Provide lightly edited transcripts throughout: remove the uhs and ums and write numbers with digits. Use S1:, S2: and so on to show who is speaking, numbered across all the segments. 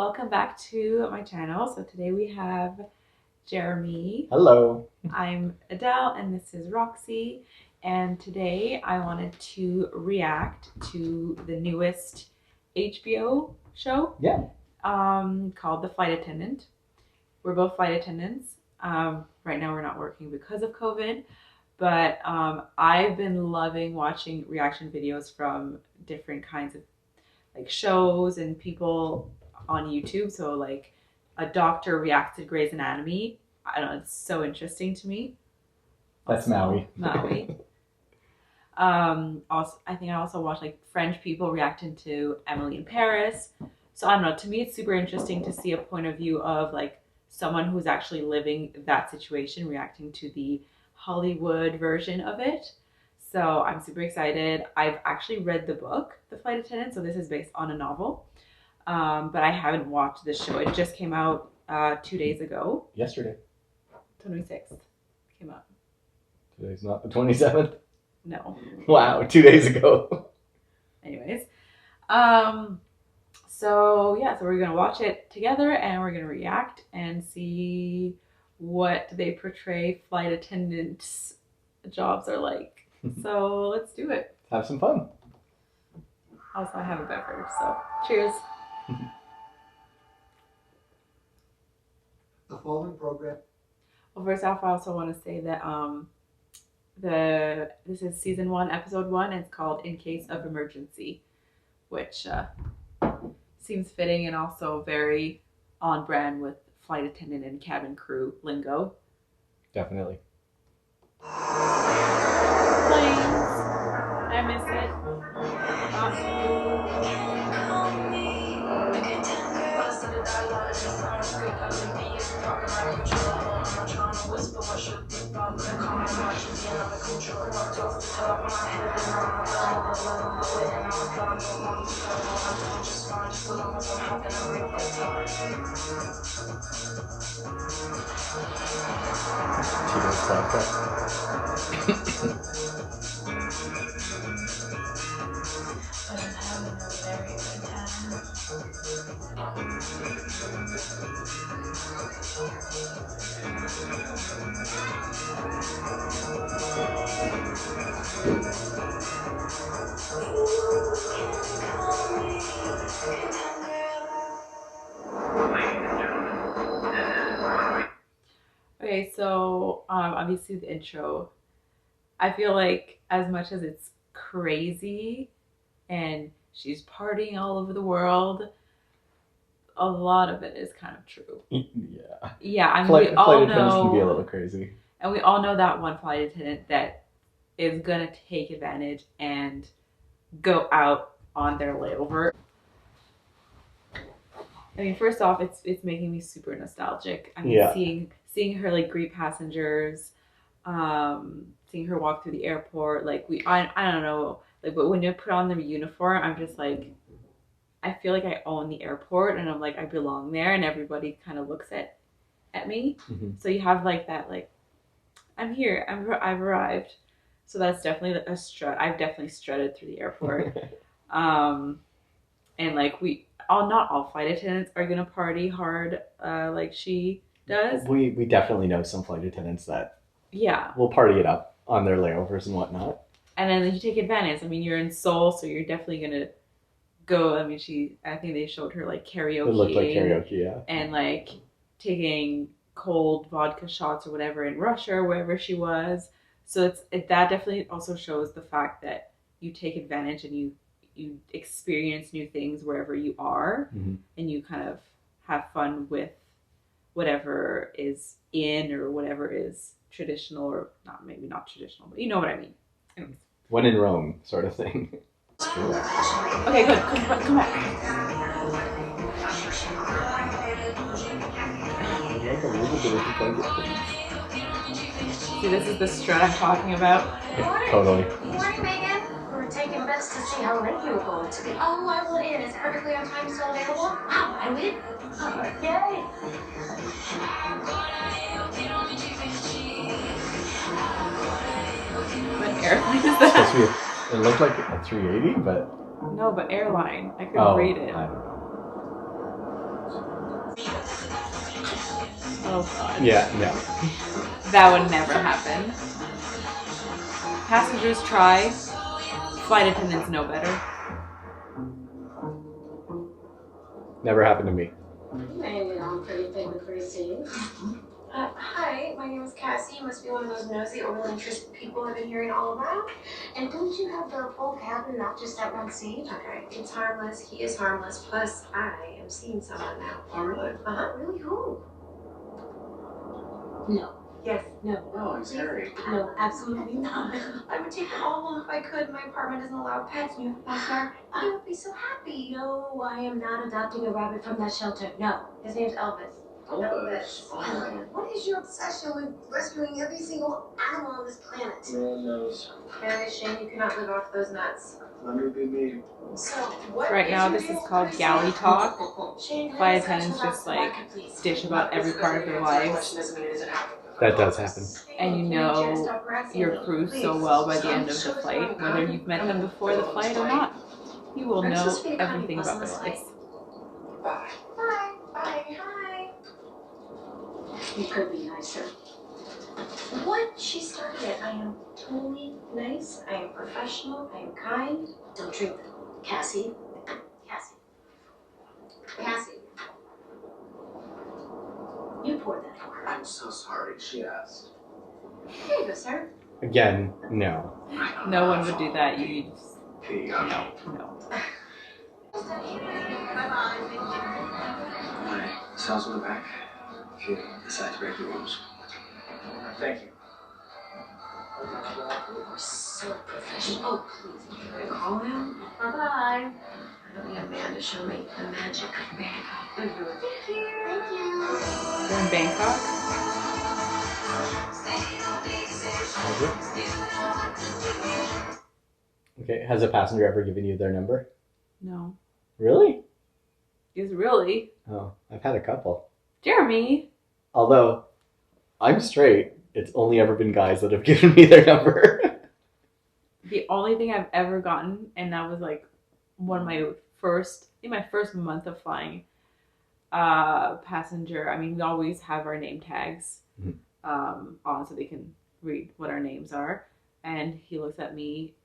S1: welcome back to my channel. So today we have Jeremie.
S2: Hello.
S1: I'm Adele and this is Roxy. And today I wanted to react to the newest HBO show.
S2: Yeah.
S1: Called The Flight Attendant. We're both flight attendants. Right now we're not working because of COVID. But I've been loving watching reaction videos from different kinds of like shows and people on YouTube. So like a doctor reacts to Grey's Anatomy. I don't know, it's so interesting to me.
S2: That's
S1: also,
S2: Maui.
S1: Also, I think I also watch like French people reacting to Emily in Paris. So I don't know, to me it's super interesting to see a point of view of like someone who's actually living that situation reacting to the Hollywood version of it. So I'm super excited. I've actually read the book, The Flight Attendant, so this is based on a novel. But I haven't watched the show. It just came out 2 days ago.
S2: Yesterday.
S1: 26th came out.
S2: Today's not the 27th?
S1: No.
S2: Wow, 2 days ago.
S1: Anyways. So we're going to watch it together and we're going to react and see what they portray flight attendants' jobs are like. So let's do it.
S2: Have some fun.
S1: Also, I have a beverage, so cheers.
S3: The following program.
S1: Well, first off, I also want to say that this is season 1, episode 1. And it's called In Case of Emergency, which seems fitting and also very on brand with flight attendant and cabin crew lingo.
S2: Definitely.
S1: Planes. I miss it.
S2: Cheers, vodka.
S1: Okay, so obviously the intro, I feel like as much as it's crazy and she's partying all over the world, a lot of it is kind of true.
S2: Yeah.
S1: Yeah, I mean,
S2: Flight attendants
S1: know,
S2: can be a little crazy.
S1: And we all know that one flight attendant that is gonna take advantage and go out on their layover. I mean, first off, it's making me super nostalgic. I mean,
S2: yeah.
S1: seeing her like greet passengers, seeing her walk through the airport. Like I don't know, like, but when you put on the uniform, I'm just like, I feel like I own the airport, and I'm like, I belong there, and everybody kind of looks at me.
S2: Mm-hmm.
S1: So you have like that, like, I'm here, I've arrived. So that's definitely a strut. I've definitely strutted through the airport. And like not all flight attendants are gonna party hard like she does.
S2: We definitely know some flight attendants that will party it up on their layovers and whatnot.
S1: And then you take advantage. I mean, you're in Seoul, so you're definitely gonna go. I mean, I think they showed her like karaoke.
S2: It looked like karaoke, yeah.
S1: And like taking cold vodka shots or whatever in Russia or wherever she was. So that definitely also shows the fact that you take advantage and you experience new things wherever you are.
S2: Mm-hmm.
S1: And you kind of have fun with whatever is in or whatever is traditional, or maybe not traditional, but you know what I mean. Anyways.
S2: When in Rome, sort of thing.
S1: Okay, good. Come back. See, this is the strut I'm talking about.
S2: Totally.
S4: Good morning, Megan. We're taking bets to see how late you were going to be. Oh, I will in. It's perfectly on time, still available. Wow, I win. Yay.
S1: What airline is that?
S2: It looked like a 380, but
S1: no, but airline. I couldn't read it.
S2: I don't know.
S1: Oh god.
S2: Yeah, no.
S1: That would never happen. Passengers try. Flight attendants know better.
S2: Never happened to me.
S4: Maybe I'm pretty famous for seeing. Hi, my name is Cassie. You must be one of those nosy, overly interested people I've been hearing all about. And don't you have the full cabin, not just that one seat? Okay, it's harmless. He is harmless. Plus, I am seeing someone now.
S3: Oh, really?
S4: Really? Who? No. Yes. No.
S3: No, he's Harry.
S4: No, absolutely not. I would take them all home if I could. My apartment doesn't allow pets. You have a backyard. I would be so happy. No, I am not adopting a rabbit from that shelter. No. His name's Elvis.
S3: Elvis. Oh.
S4: What is your obsession with rescuing every single animal on this planet?
S3: Man knows.
S4: Very shame you cannot live off those nuts.
S3: Let me be me.
S4: So, what
S1: Right now, this is called galley talk.
S4: Shane,
S1: Flight attendants just like dish about every part of their lives.
S2: That does happen.
S1: And you know your crew so well by the end of the flight, whether you've met them before the flight or not. You will know everything about their lives.
S3: Bye.
S4: Bye. Bye. Hi. You could be nicer. What? She started it. I am totally nice. I am professional. I am kind. Don't drink them. Cassie. Cassie. Cassie. You poured that for her.
S3: I'm so sorry. She asked.
S4: Here you go, sir.
S2: Again, no.
S1: No one would do that. You just,
S3: Here you go.
S1: no.
S3: Alright, cells in the back. If you decide to break the rules. Thank you.
S4: You're so professional. Oh, please. Can I call him? Bye-bye. I don't need a man to show me the magic of Bangkok. Thank you. Thank you.
S1: You're in Bangkok?
S2: Okay, has a passenger ever given you their number?
S1: No.
S2: Really?
S1: Is really?
S2: Oh, I've had a couple.
S1: Jeremie.
S2: Although, I'm straight, it's only ever been guys that have given me their number.
S1: The only thing I've ever gotten, and that was like one of my first, in my first month of flying, passenger. I mean, we always have our name tags on so they can read what our names are. And he looks at me,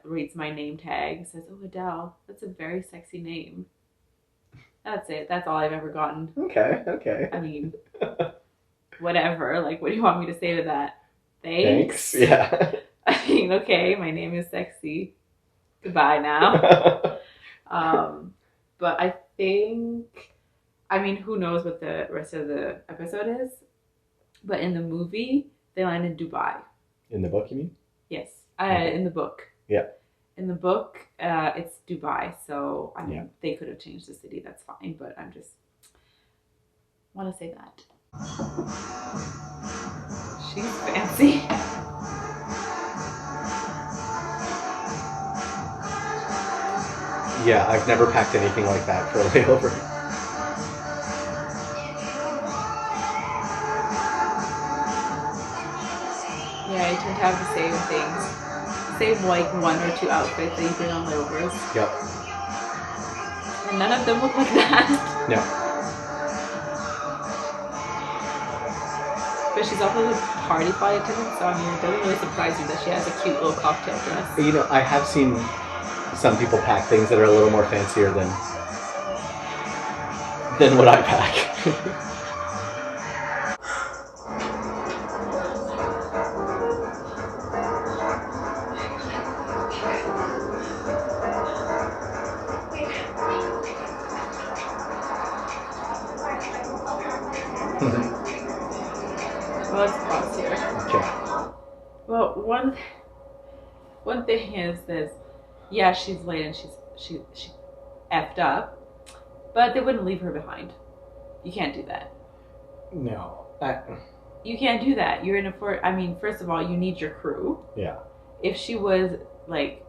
S1: reads my name tag, says, "Oh, Adele, that's a very sexy name." That's it. That's all I've ever gotten.
S2: Okay.
S1: I mean, whatever. Like, what do you want me to say to that? Thanks.
S2: Yeah.
S1: I mean, okay, my name is sexy. Goodbye now. But I think, I mean, who knows what the rest of the episode is? But in the movie, they land in Dubai.
S2: In the book, you mean?
S1: Yes.
S2: Okay.
S1: In the book.
S2: Yeah.
S1: In the book, it's Dubai. So, I mean,
S2: Yeah.
S1: they could have changed the city. That's fine. But I'm just want to say that. She's fancy.
S2: Yeah, I've never packed anything like that for a layover.
S1: Yeah, you tend to have the same things. Same like 1 or 2 outfits that you bring on layovers.
S2: Yep.
S1: And none of them look like that.
S2: No.
S1: But she's also the party flight attendant, so I mean, it doesn't really surprise you that she has a cute little cocktail dress.
S2: You know, I have seen some people pack things that are a little more fancier than what I pack.
S1: Well, let's pause here.
S2: Okay.
S1: Well, one thing is this. Yeah, she's late and she effed up, but they wouldn't leave her behind. You can't do that.
S2: No.
S1: You can't do that. You're in a I mean, first of all, you need your crew.
S2: Yeah.
S1: If she was like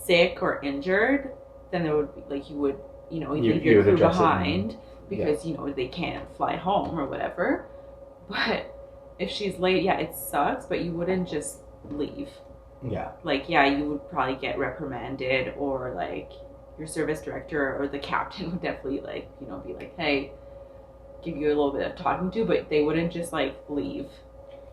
S1: sick or injured, then there would be like you would leave your crew behind because they can't fly home or whatever. But if she's late, yeah, it sucks. But you wouldn't just leave.
S2: Yeah.
S1: Like, yeah, you would probably get reprimanded, or like your service director or the captain would definitely be like, hey, give you a little bit of talking to, but they wouldn't just like leave,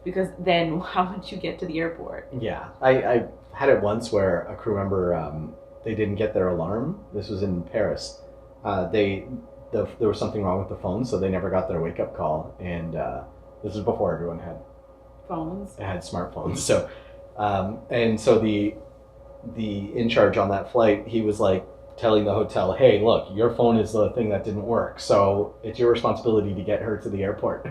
S1: because then how would you get to the airport?
S2: Yeah, I had it once where a crew member, they didn't get their alarm. This was in Paris. There was something wrong with the phone, so they never got their wake up call. And this was before everyone had
S1: phones.
S2: It had smartphones. So and so the in charge on that flight, he was like telling the hotel, "Hey, look, your phone is the thing that didn't work, so it's your responsibility to get her to the airport."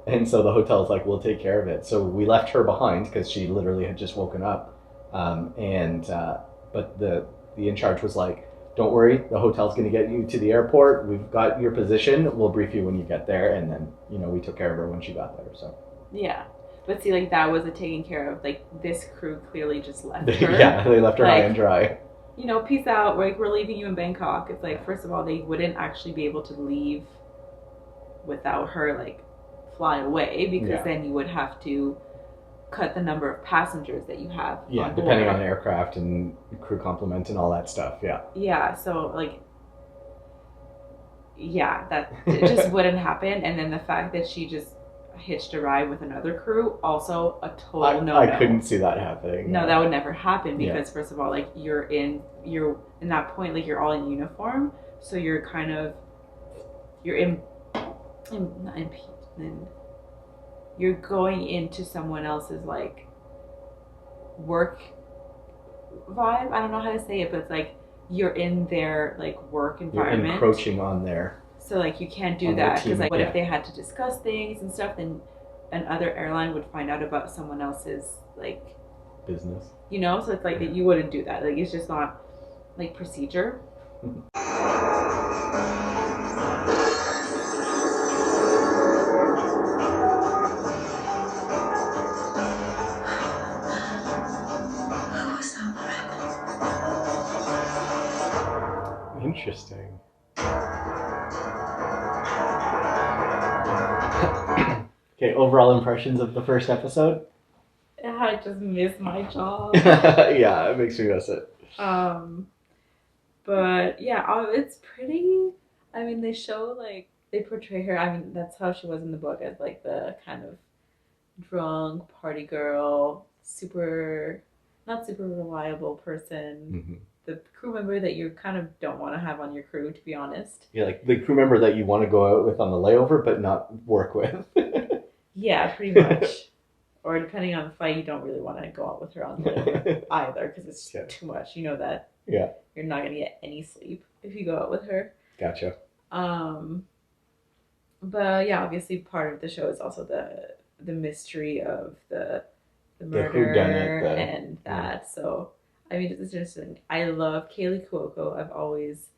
S2: And so the hotel's like, "We'll take care of it." So we left her behind because she literally had just woken up. But the in charge was like, "Don't worry, the hotel's going to get you to the airport. We've got your position. We'll brief you when you get there." And then, we took care of her when she got there. So
S1: yeah, but see, like that wasn't taken care of. Like this crew clearly just left her.
S2: Yeah, they left her high and dry.
S1: Peace out. Like we're leaving you in Bangkok. It's like, first of all, they wouldn't actually be able to leave without her like fly away, because then you would have to cut the number of passengers that you have.
S2: Yeah, depending on aircraft and crew complement and all that stuff. Yeah.
S1: Yeah, so like, yeah, that it just wouldn't happen. And then the fact that she just hitched a ride with another crew, also a total no.
S2: I couldn't see that happening.
S1: No, that would never happen, because first of all, like you're in that point, like you're all in uniform, so you're you're going into someone else's like work vibe. I don't know how to say it, but it's like you're in their like work environment.
S2: You're encroaching on their.
S1: So like you can't do that, because like what if they had to discuss things and stuff? Then another airline would find out about someone else's like
S2: business.
S1: So it's like that you wouldn't do that. Like it's just not like procedure.
S2: Interesting. Okay, overall impressions of the first episode?
S1: I just miss my job.
S2: Yeah, it makes me miss it.
S1: But yeah, it's pretty. I mean, they portray her. I mean, that's how she was in the book, as like the kind of drunk party girl, not super reliable person.
S2: Mm-hmm.
S1: The crew member that you kind of don't want to have on your crew, to be honest.
S2: Yeah, like the crew member that you want to go out with on the layover, but not work with.
S1: Yeah, pretty much. Or depending on the flight, you don't really want to go out with her on the layover either, because it's too much. You know that.
S2: Yeah.
S1: You're not gonna get any sleep if you go out with her.
S2: Gotcha.
S1: But yeah, obviously part of the show is also the mystery of the murder and that. So I mean, it's interesting. I love Kaylee Cuoco. I've always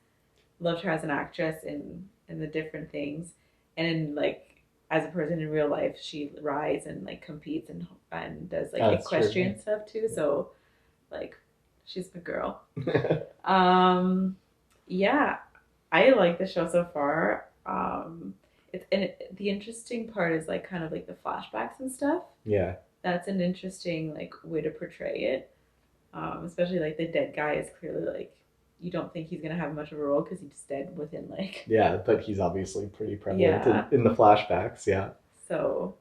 S1: loved her as an actress in the different things, and in like as a person in real life, she rides and like competes and does like equestrian stuff too. So like, she's a girl. Yeah, I like the show so far. The interesting part is like kind of like the flashbacks and stuff.
S2: Yeah,
S1: that's an interesting like way to portray it. Especially like the dead guy is clearly like, you don't think he's gonna have much of a role because he's dead within like.
S2: Yeah, but he's obviously pretty prevalent in the flashbacks. Yeah.
S1: So.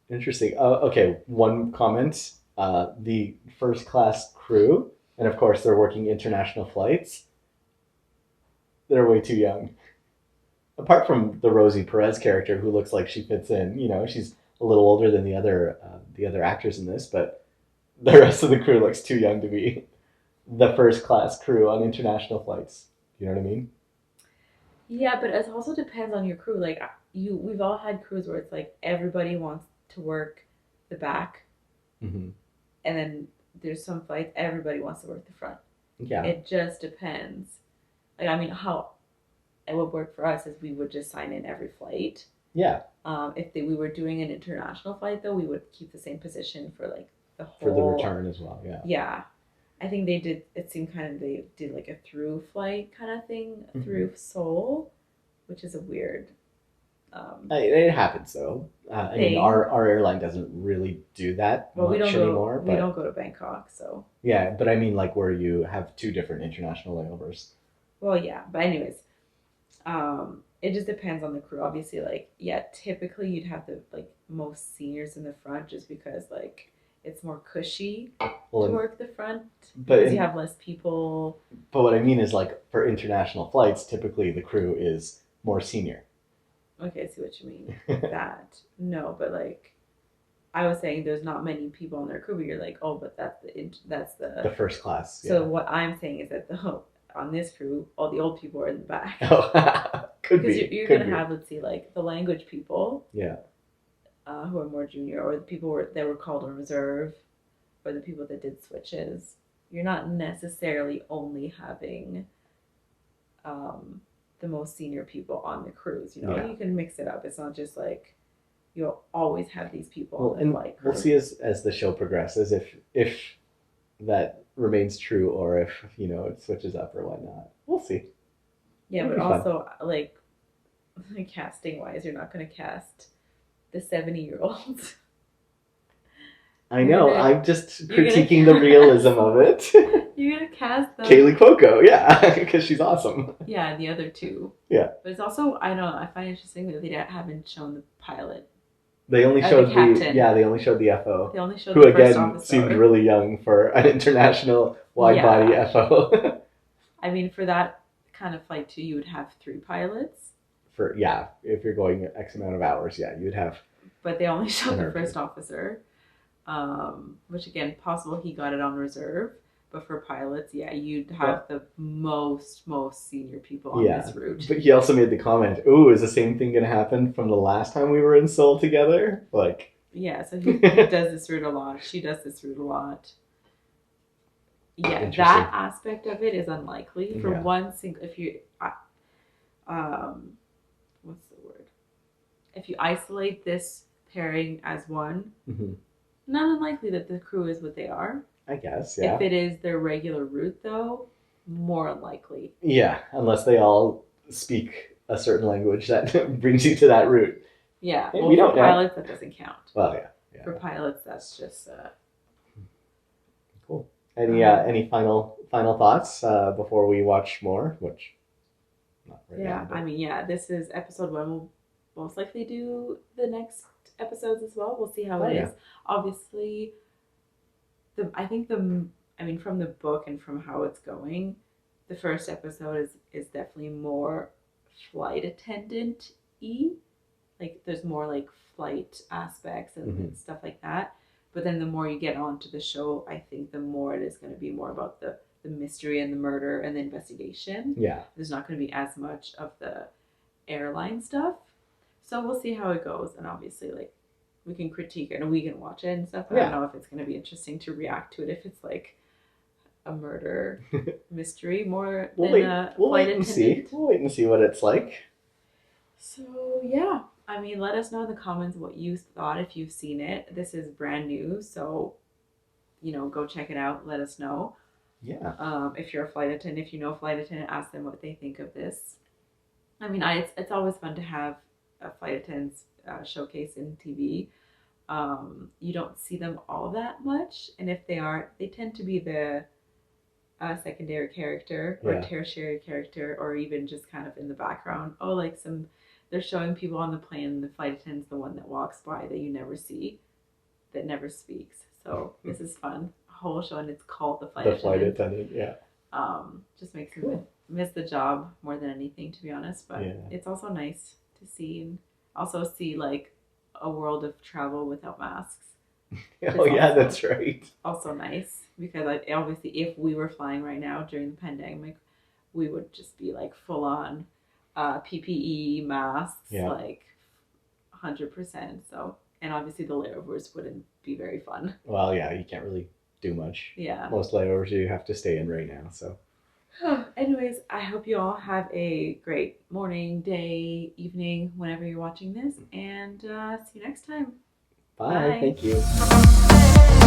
S2: Interesting. Okay, one comment. The first class crew, and of course they're working international flights. They're way too young. Apart from the Rosie Perez character, who looks like she fits in. She's a little older than the other actors in this, but the rest of the crew looks too young to be the first class crew on international flights. You know what I mean?
S1: Yeah, but it also depends on your crew. Like we've all had crews where it's like everybody wants to work the back,
S2: mm-hmm.
S1: and then there's some flights everybody wants to work the front.
S2: Yeah,
S1: it just depends. Like I mean, how it would work for us is we would just sign in every flight.
S2: Yeah.
S1: If we were doing an international flight, though, we would keep the same position for like the whole.
S2: For the return as well. Yeah.
S1: Yeah. I think they did. It seemed they did like a through flight kind of thing, mm-hmm. through Seoul, which is a weird.
S2: It happens though. I mean, our airline doesn't really do that much anymore.
S1: We don't go to Bangkok, so.
S2: Yeah, but I mean, like where you have two different international layovers.
S1: Well, yeah, but anyways, it just depends on the crew. Obviously, like, yeah, typically you'd have the like most seniors in the front just because like it's more cushy
S2: Well,
S1: to work the front
S2: but
S1: because
S2: in-
S1: you have less people.
S2: But what I mean is, like, for international flights, typically the crew is more senior.
S1: Okay, I see what you mean. That no, but like I was saying, there's not many people on their crew. But you're like, oh, but that's
S2: The
S1: the.
S2: first class.
S1: So
S2: Yeah.
S1: what I'm saying is that on this crew, all the old people are in the back.
S2: Oh, could
S1: Because
S2: be.
S1: you're
S2: could
S1: gonna
S2: be.
S1: have, let's see, like the language people,
S2: Yeah.
S1: who are more junior, or the people that were called on reserve, or the people that did switches. You're not necessarily only having the most senior people on the cruise. You know,
S2: Yeah.
S1: you can mix it up. It's not just like you'll always have these people
S2: Well,
S1: on the
S2: and
S1: flight crew.
S2: we'll see as the show progresses if that remains true or if it switches up or whatnot. We'll see.
S1: Yeah,
S2: It'll
S1: but
S2: be fun.
S1: also like casting wise, you're not going to cast the 70-year-olds.
S2: I
S1: You're
S2: know.
S1: gonna-
S2: I'm just
S1: you're gonna
S2: critiquing the
S1: cast-
S2: realism of it.
S1: You're going to cast them.
S2: Kaylee Cuoco, yeah, because she's awesome.
S1: Yeah, and the other two.
S2: Yeah.
S1: But it's also, I find it interesting that they haven't shown the pilot.
S2: They only
S1: The
S2: showed
S1: captain.
S2: they only showed the FO,
S1: They only showed
S2: who
S1: the first
S2: again
S1: officer.
S2: seemed really young for an international wide body FO.
S1: I mean, for that kind of flight too, you would have 3 pilots.
S2: If you're going X amount of hours, you'd have.
S1: But they only showed the
S2: 100.
S1: first officer, which again, possible he got it on reserve. But for pilots, you'd have the most senior people on this route.
S2: But he also made the comment, "Ooh, is the same thing gonna happen from the last time we were in Seoul together?" Like.
S1: Yeah, so he does this route a lot. She does this route a lot. Yeah,
S2: Interesting.
S1: that aspect of it is unlikely for
S2: Yeah.
S1: one single. If you, what's the word? If you isolate this pairing as one,
S2: Mhm.
S1: not unlikely that the crew is what they are.
S2: I guess, yeah.
S1: If it is their regular route, though, more unlikely.
S2: Yeah, unless they all speak a certain language that brings you to that route.
S1: Yeah,
S2: Hey,
S1: well,
S2: we
S1: for
S2: don't know.
S1: pilots, that doesn't count.
S2: Well, yeah.
S1: For pilots, that's just.
S2: Cool. Any final thoughts before we watch more? Which, not right now. But...
S1: I mean, this is episode 1. We'll most likely do the next episodes as well. We'll see how it is. Obviously, from the book and from how it's going, the first episode is definitely more flight attendant-y. Like, there's more like flight aspects and stuff like that. But then the more you get onto the show, I think the more it is going to be more about the mystery and the murder and the investigation.
S2: Yeah.
S1: There's not going to be as much of the airline stuff. So we'll see how it goes. And obviously, like, we can critique it and we can watch it and stuff. But I don't know if it's going to be interesting to react to it if it's like a murder mystery more than a flight attendant.
S2: We'll wait and see what it's like.
S1: So, yeah. I mean, let us know in the comments what you thought if you've seen it. This is brand new, so, go check it out. Let us know.
S2: Yeah.
S1: If you're a flight attendant, if you know a flight attendant, ask them what they think of this. I mean, it's always fun to have a flight attendant's showcase in TV. You don't see them all that much, and if they are, they tend to be the secondary character or tertiary character, or even just kind of in the background. Oh, like they're showing people on the plane, and the flight attendant's the one that walks by that you never see, that never speaks. So this is fun. A whole show, and it's called The Flight Attendant.
S2: Yeah.
S1: Just makes me miss the job more than anything, to be honest. But it's also nice to see, and also see like a world of travel without masks.
S2: Oh yeah, that's right. Also
S1: nice because obviously if we were flying right now during the pandemic, we would just be like full on PPE masks, like 100%. So, and obviously the layovers wouldn't be very fun.
S2: Well, yeah, you can't really do much.
S1: Yeah.
S2: Most layovers you have to stay in right now. So.
S1: Anyways, I hope you all have a great morning, day, evening, whenever you're watching this, and see you next time.
S2: Bye. Thank you.